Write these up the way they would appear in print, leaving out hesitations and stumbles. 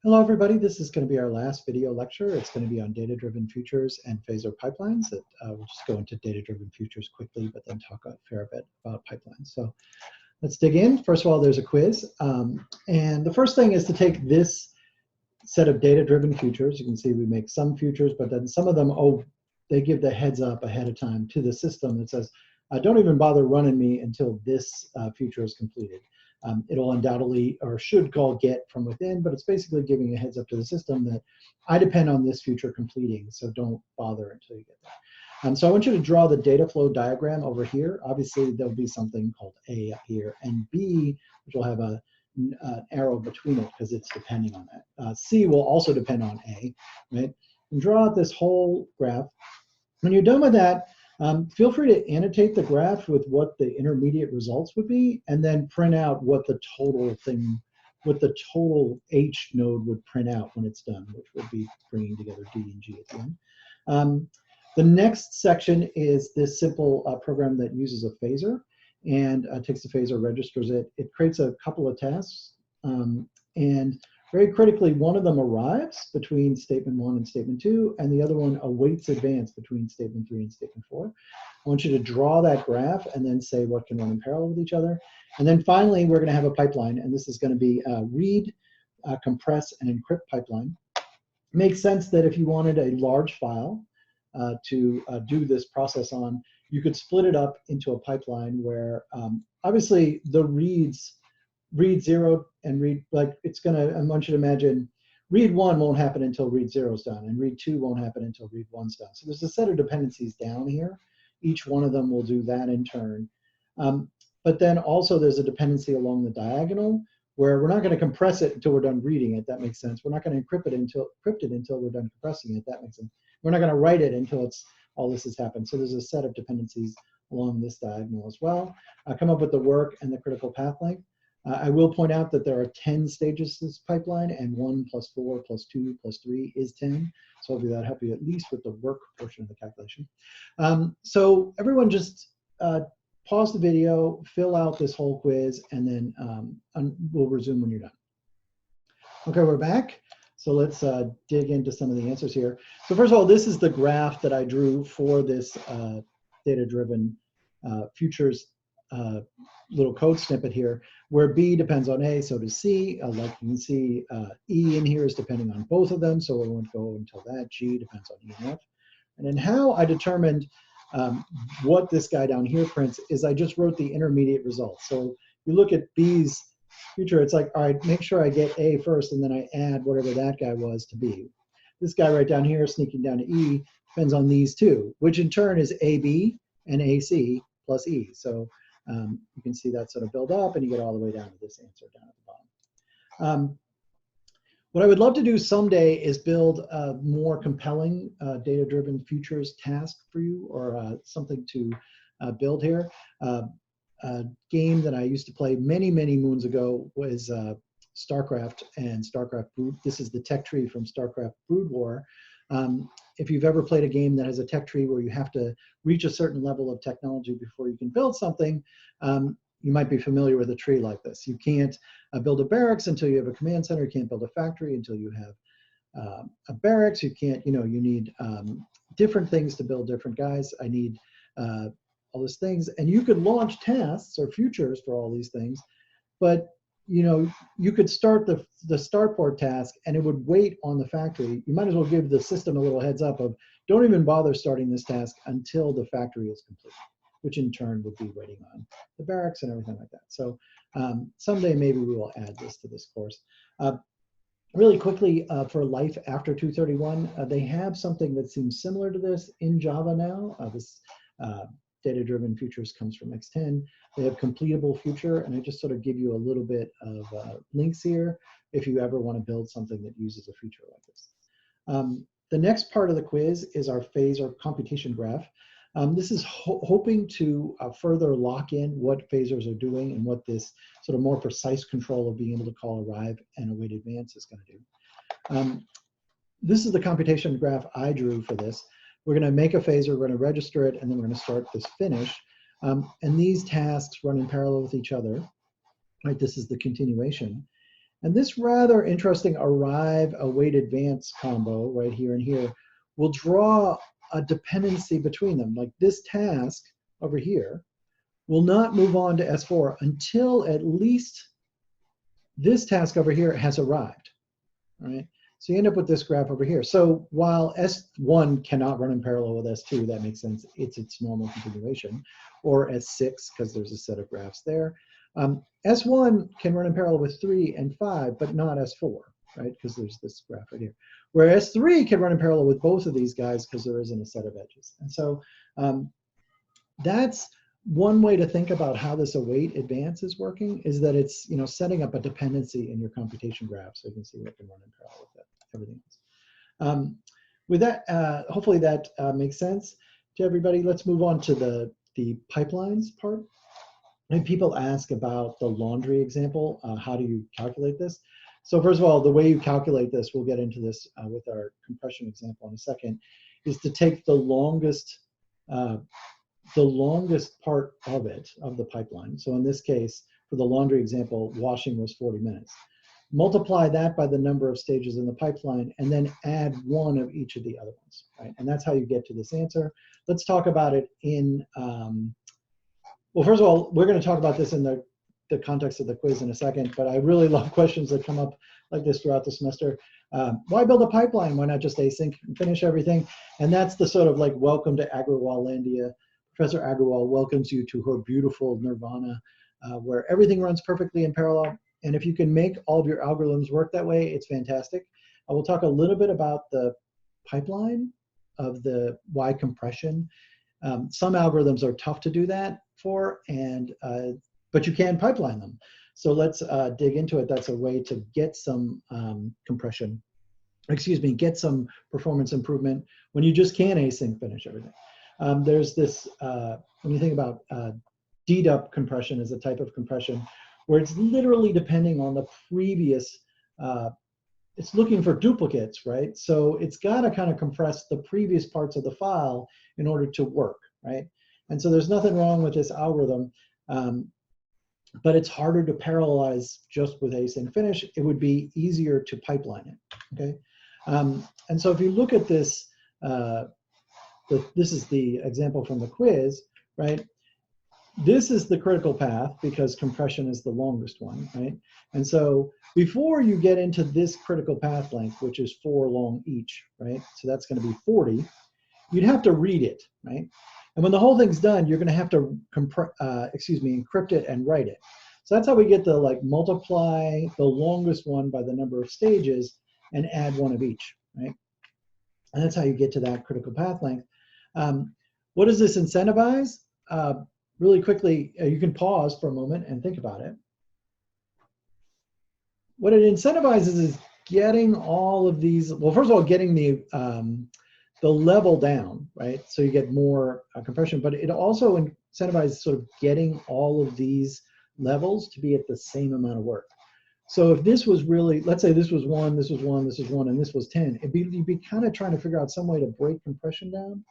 Hello, everybody. This is going to be our last video lecture. It's going to be on data-driven futures and phasor pipelines. We'll just go into data-driven futures quickly, but then talk a fair bit about pipelines. So let's dig in. First of all, there's a quiz. And the first thing is to take this set of data-driven futures. You can see we make some futures, but then some of them, they give the heads up ahead of time to the system that says, don't even bother running me until this future is completed. It'll undoubtedly, or should call get from within, but it's basically giving a heads up to the system that I depend on this future completing, so don't bother until you get there. So I want you to draw the data flow diagram over here. Obviously, there'll be something called A up here, and B, which will have an arrow between it because it's depending on that. C will also depend on A, right? And draw out this whole graph. When you're done with that, feel free to annotate the graph with what the intermediate results would be, and then print out what the total thing, what the total H node would print out when it's done, which would be bringing together D and G at the end. The next section is this simple program that uses a phasor and takes the phasor, registers it. It creates a couple of tasks, and very critically, one of them arrives between statement 1 and statement 2, and the other one awaits advance between statement 3 and statement 4. I want you to draw that graph and then say what can run in parallel with each other. And then finally, we're going to have a pipeline, and this is going to be a read, compress, and encrypt pipeline. It makes sense that if you wanted a large file to do this process on, you could split it up into a pipeline where obviously the read 0 and read, like it's gonna, I want you to imagine read 1 won't happen until read 0 is done, and read 2 won't happen until read 1's done. So there's a set of dependencies down here. Each one of them will do that in turn. But then also there's a dependency along the diagonal where we're not gonna compress it until we're done reading it. That makes sense. We're not gonna encrypt it until we're done compressing it. That makes sense. We're not gonna write it until all this has happened. So there's a set of dependencies along this diagonal as well. Come up with the work and the critical path length. I will point out that there are 10 stages to this pipeline, and 1 plus 4 plus 2 plus 3 is 10. So hopefully that'll help you at least with the work portion of the calculation. So everyone just pause the video, fill out this whole quiz, and then we'll resume when you're done. Okay, we're back. So let's dig into some of the answers here. So first of all, this is the graph that I drew for this data-driven futures little code snippet here, where B depends on A, so does C. Like you can see, E in here is depending on both of them, so we won't go until that. G depends on E and F. And then how I determined what this guy down here prints is I just wrote the intermediate results. So you look at B's future, it's like, all right, make sure I get A first, and then I add whatever that guy was to B. This guy right down here, sneaking down to E, depends on these two, which in turn is AB and AC plus E. So you can see that sort of build up, and you get all the way down to this answer down at the bottom. What I would love to do someday is build a more compelling data-driven futures task for you, or something to build here. A game that I used to play many, many moons ago was StarCraft and StarCraft Brood. This is the tech tree from StarCraft Brood War. If you've ever played a game that has a tech tree where you have to reach a certain level of technology before you can build something, you might be familiar with a tree like this. You can't build a barracks until you have a command center. You can't build a factory until you have a barracks. You can't, you need different things to build different guys. I need all these things. And you could launch tasks or futures for all these things, but you could start the start port task and it would wait on the factory. You might as well give the system a little heads up of, don't even bother starting this task until the factory is complete, which in turn would be waiting on the barracks and everything like that. So someday maybe we will add this to this course. Really quickly, for life after 231, they have something that seems similar to this in Java now. This data-driven futures comes from X10. They have completable future, and I just sort of give you a little bit of links here if you ever want to build something that uses a feature like this. The next part of the quiz is our phasor computation graph. This is hoping to further lock in what phasors are doing and what this sort of more precise control of being able to call arrive and await advance is going to do. This is the computation graph I drew for this. We're going to make a phasor, we're going to register it, and then we're going to start this finish. And these tasks run in parallel with each other. Right, this is the continuation. And this rather interesting arrive, await, advance combo right here and here will draw a dependency between them. Like this task over here will not move on to S4 until at least this task over here has arrived, all right? So you end up with this graph over here. So while S1 cannot run in parallel with S2, that makes sense, it's its normal continuation, or S6, because there's a set of graphs there. S1 can run in parallel with 3 and 5, but not S4, right? Because there's this graph right here. Where S3 can run in parallel with both of these guys because there isn't a set of edges. And so that's one way to think about how this await advance is working, is that it's, you know, setting up a dependency in your computation graph so you can see what can run in parallel with everything else. With that, hopefully that makes sense to everybody. Let's move on to the pipelines part. And people ask about the laundry example. How do you calculate this? So first of all, the way you calculate this, we'll get into this with our compression example in a second, is to take the longest part of it, of the pipeline. So in this case, for the laundry example, washing was 40 minutes. Multiply that by the number of stages in the pipeline, and then add one of each of the other ones, right? And that's how you get to this answer. Let's talk about it in, well, first of all, we're going to talk about this in the context of the quiz in a second, but I really love questions that come up like this throughout the semester. Why build a pipeline? Why not just async and finish everything? And that's the sort of like welcome to Agrawal-landia. Professor Agrawal welcomes you to her beautiful nirvana, where everything runs perfectly in parallel. And if you can make all of your algorithms work that way, it's fantastic. I will talk a little bit about the pipeline of the Y compression. Some algorithms are tough to do that for, and but you can pipeline them. So let's dig into it. That's a way to get some compression, excuse me, get some performance improvement when you just can't async finish everything. There's this, when you think about dedup compression as a type of compression, where it's literally depending on the previous, it's looking for duplicates, right? So it's got to kind of compress the previous parts of the file in order to work, right? And so there's nothing wrong with this algorithm, but it's harder to parallelize just with async finish. It would be easier to pipeline it, okay? And so if you look at this, this is the example from the quiz, right? This is the critical path because compression is the longest one, right? And so before you get into this critical path length, which is 4 long each, right? So that's going to be 40. You'd have to read it, right? And when the whole thing's done, you're going to have to encrypt it and write it. So that's how we get the like multiply the longest one by the number of stages and add one of each, right? And that's how you get to that critical path length. What does this incentivize? Really quickly, you can pause for a moment and think about it. What it incentivizes is getting all of these, well, first of all, getting the level down, right? So you get more compression, but it also incentivizes sort of getting all of these levels to be at the same amount of work. So if this was really, let's say this was 1, this was 1, this was 1, and this was 10, you'd be kind of trying to figure out some way to break compression down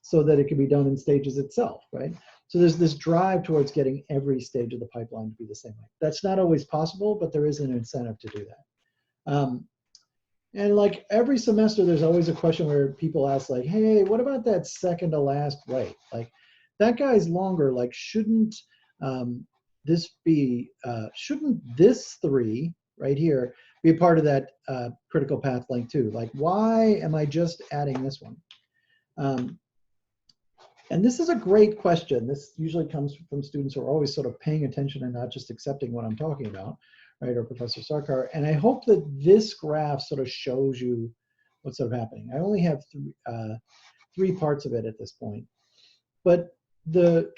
so that it can be done in stages itself, right? So there's this drive towards getting every stage of the pipeline to be the same way. That's not always possible, but there is an incentive to do that. And like every semester, there's always a question where people ask like, hey, what about that second to last right? Like that guy's longer, like shouldn't this be, shouldn't this 3 right here be a part of that critical path length too? Like why am I just adding this one? And this is a great question. This usually comes from students who are always sort of paying attention and not just accepting what I'm talking about, right, or Professor Sarkar. And I hope that this graph sort of shows you what's sort of happening. I only have 3 parts of it at this point. But the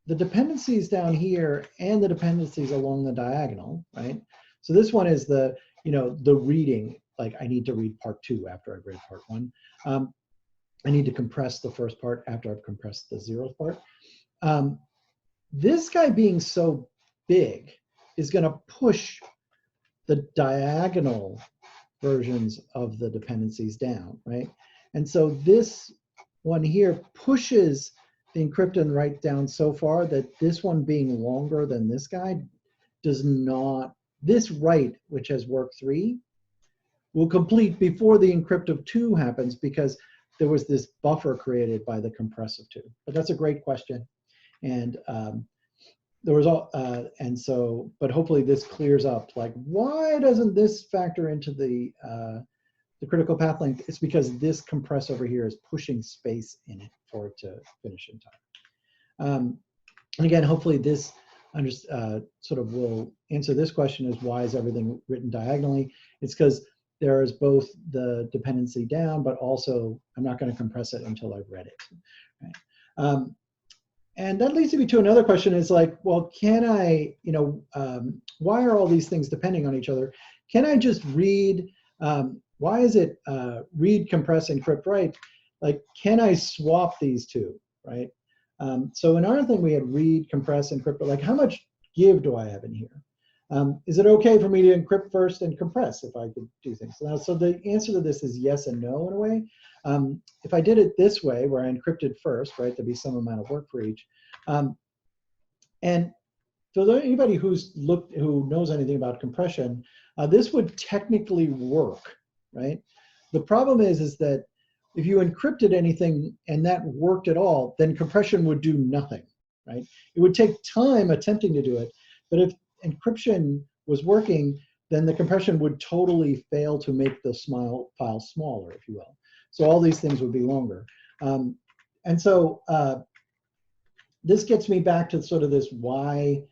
dependencies down here and the dependencies along the diagonal, right? So this one is the, you know, the reading, like I need to read part 2 after I've read part 1. I need to compress the first part after I've compressed the 0th part. This guy being so big is going to push the diagonal versions of the dependencies down, right? And so this one here pushes the encrypt and write down so far that this one being longer than this guy does not this write, which has work 3, will complete before the encrypt of 2 happens, because there was this buffer created by the compress of 2. But that's a great question. And there was all, but hopefully this clears up, like, why doesn't this factor into the critical path length? It's because this compress over here is pushing space in it for it to finish in time. And again, hopefully this sort of will answer this question, is why is everything written diagonally? It's because there is both the dependency down, but also I'm not going to compress it until I've read it. Right? And that leads me to another question, is like, well, can I, why are all these things depending on each other? Can I just read, why is it read, compress, encrypt, write? Like, can I swap these two, right? So in our thing, we had read, compress, encrypt, but like, how much give do I have in here? Is it okay for me to encrypt first and compress if I could do things? So the answer to this is yes and no in a way. If I did it this way, where I encrypted first, right, there'd be some amount of work for each. And for anybody who knows anything about compression, this would technically work, right? The problem is that if you encrypted anything and that worked at all, then compression would do nothing, right? It would take time attempting to do it, but if encryption was working, then the compression would totally fail to make the file smaller, if you will. So all these things would be longer. And so this gets me back to sort of this why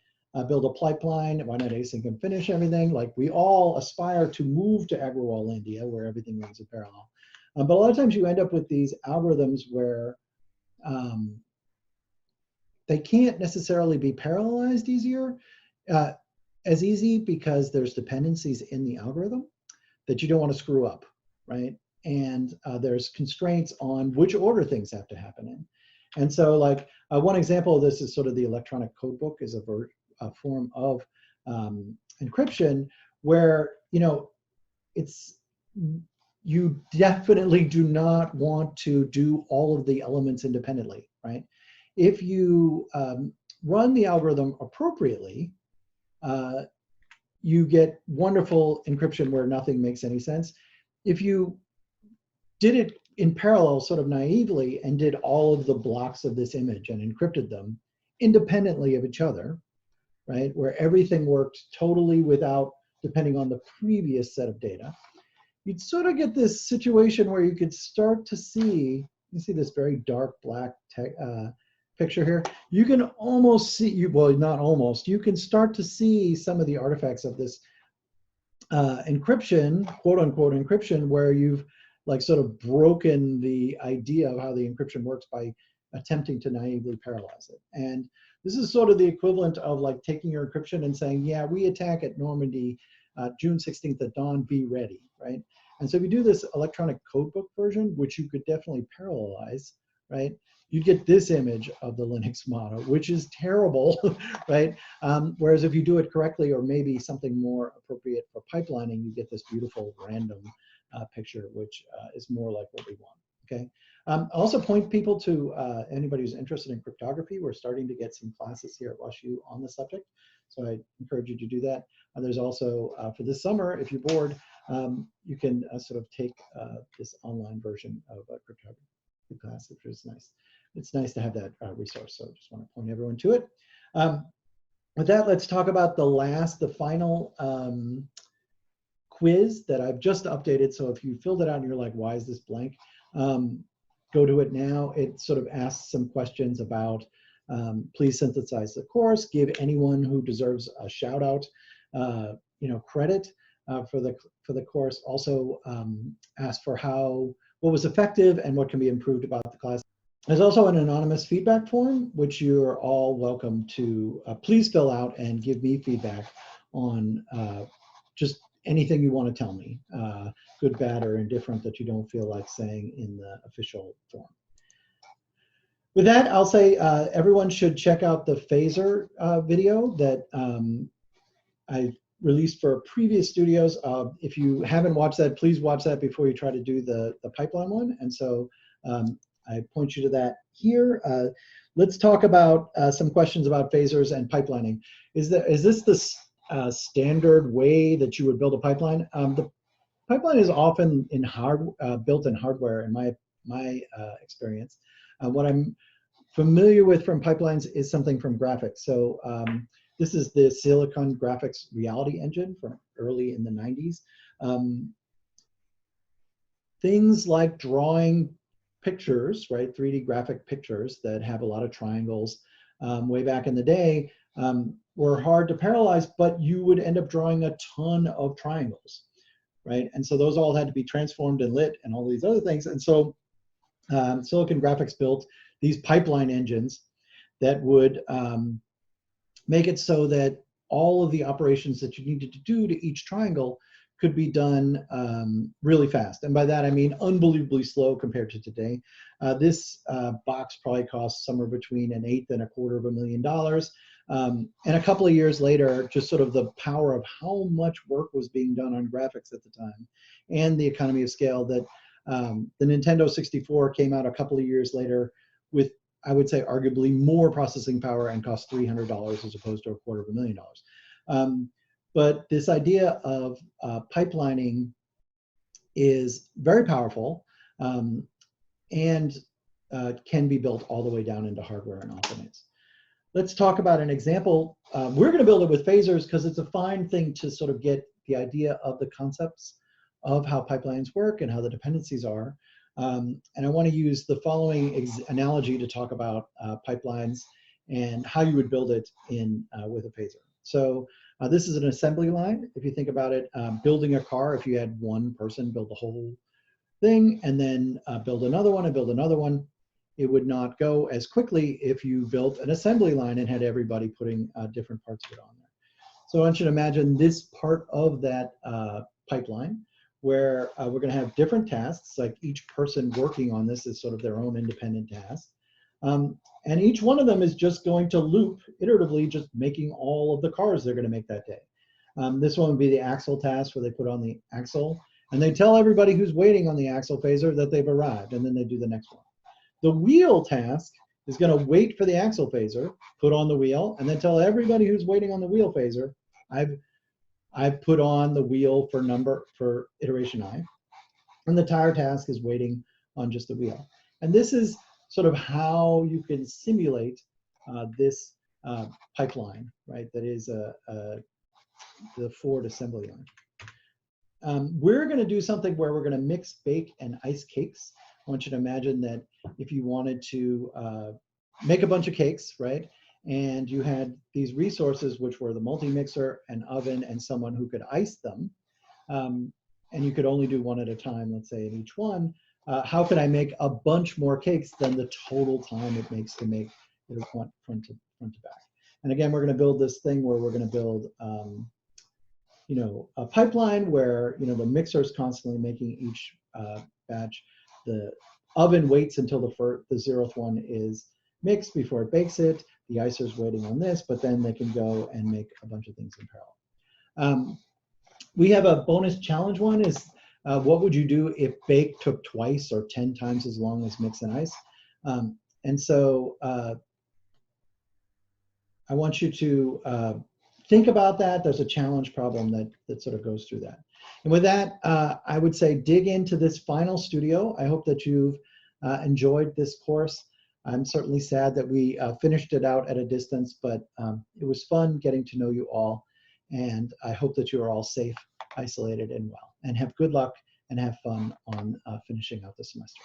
build a pipeline, why not async and finish everything? Like, we all aspire to move to Agrawal, India, where everything runs in parallel. But a lot of times you end up with these algorithms where they can't necessarily be parallelized as easy, because there's dependencies in the algorithm that you don't want to screw up, right? And there's constraints on which order things have to happen in. And so, like, one example of this is sort of the electronic codebook is a form of encryption where, you definitely do not want to do all of the elements independently, right? If you run the algorithm appropriately, you get wonderful encryption where nothing makes any sense. If you did it in parallel, sort of naively, and did all of the blocks of this image and encrypted them independently of each other, right, where everything worked totally without depending on the previous set of data, you'd sort of get this situation where you could start to see, you see this very dark black picture here. You can almost see, well, not almost, you can start to see some of the artifacts of this encryption, quote unquote encryption, where you've like sort of broken the idea of how the encryption works by attempting to naively parallelize it. And this is sort of the equivalent of like taking your encryption and saying, yeah, we attack at Normandy, June 16th at dawn, be ready, right? And so if you do this electronic codebook version, which you could definitely parallelize, right? You get this image of the Linux motto, which is terrible, right? Whereas if you do it correctly, or maybe something more appropriate for pipelining, you get this beautiful random picture, which is more like what we want, okay? I'll also point people to anybody who's interested in cryptography. We're starting to get some classes here at WashU on the subject, so I encourage you to do that. There's also, for this summer, if you're bored, you can sort of take this online version of a cryptography class, which is nice. It's nice to have that resource, so I just want to point everyone to it. With that, let's talk about the final quiz that I've just updated. So if you filled it out and you're like, why is this blank? Go to it now. It sort of asks some questions about, please synthesize the course, give anyone who deserves a shout out, credit for the course. Also ask for what was effective and what can be improved about the class. There's also an anonymous feedback form, which you're all welcome to please fill out and give me feedback on just anything you want to tell me, good, bad, or indifferent, that you don't feel like saying in the official form. With that, I'll say everyone should check out the phaser video that I released for previous studios. If you haven't watched that, please watch that before you try to do the pipeline one. And so I point you to that here. Let's talk about some questions about phasers and pipelining. Is this standard way that you would build a pipeline. The pipeline is often built in hardware in my experience. What I'm familiar with from pipelines is something from graphics. So this is the Silicon Graphics Reality Engine from early in the 90s. Things like drawing pictures, right, 3D graphic pictures that have a lot of triangles way back in the day were hard to parallelize, but you would end up drawing a ton of triangles, right? And so those all had to be transformed and lit and all these other things. And so Silicon Graphics built these pipeline engines that would make it so that all of the operations that you needed to do to each triangle could be done really fast. And by that, I mean unbelievably slow compared to today. This box probably cost somewhere between $1.8 and $250,000. And a couple of years later, just sort of the power of how much work was being done on graphics at the time and the economy of scale, that the Nintendo 64 came out a couple of years later with, I would say, arguably more processing power and cost $300 as opposed to $250,000. But this idea of pipelining is very powerful and can be built all the way down into hardware and automates. Let's talk about an example. We're going to build it with phasers because it's a fine thing to sort of get the idea of the concepts of how pipelines work and how the dependencies are. And I want to use the following analogy to talk about pipelines and how you would build it in with a phaser. So this is an assembly line. If you think about it, building a car, if you had one person build the whole thing and then build another one and build another one, it would not go as quickly if you built an assembly line and had everybody putting different parts of it on there. So I want you to imagine this part of that pipeline where we're going to have different tasks, like each person working on this is sort of their own independent task. And each one of them is just going to loop iteratively, just making all of the cars they're going to make that day. This one would be the axle task where they put on the axle and they tell everybody who's waiting on the axle phaser that they've arrived, and then they do the next one. The wheel task is going to wait for the axle phaser, put on the wheel, and then tell everybody who's waiting on the wheel phaser, I've put on the wheel for iteration I. And the tire task is waiting on just the wheel. And this is sort of how you can simulate this pipeline, right? That is the Ford assembly line. We're going to do something where we're going to mix, bake, and ice cakes. I want you to imagine that if you wanted to make a bunch of cakes, right? And you had these resources, which were the multi-mixer, an oven, and someone who could ice them. And you could only do one at a time, let's say, in each one. How can I make a bunch more cakes than the total time it makes to make it front to back? And again, we're going to build this thing where we're going to build, you know, a pipeline where, you know, the mixer is constantly making each batch. The oven waits until the 0th one is mixed before it bakes it. The icer's waiting on this, but then they can go and make a bunch of things in parallel. We have a bonus challenge one is, what would you do if bake took twice or 10 times as long as mix and ice? And so I want you to think about that. There's a challenge problem that sort of goes through that. And with that, I would say dig into this final studio. I hope that you've enjoyed this course. I'm certainly sad that we finished it out at a distance, but it was fun getting to know you all. And I hope that you are all safe, isolated, and well. And have good luck and have fun on finishing out the semester.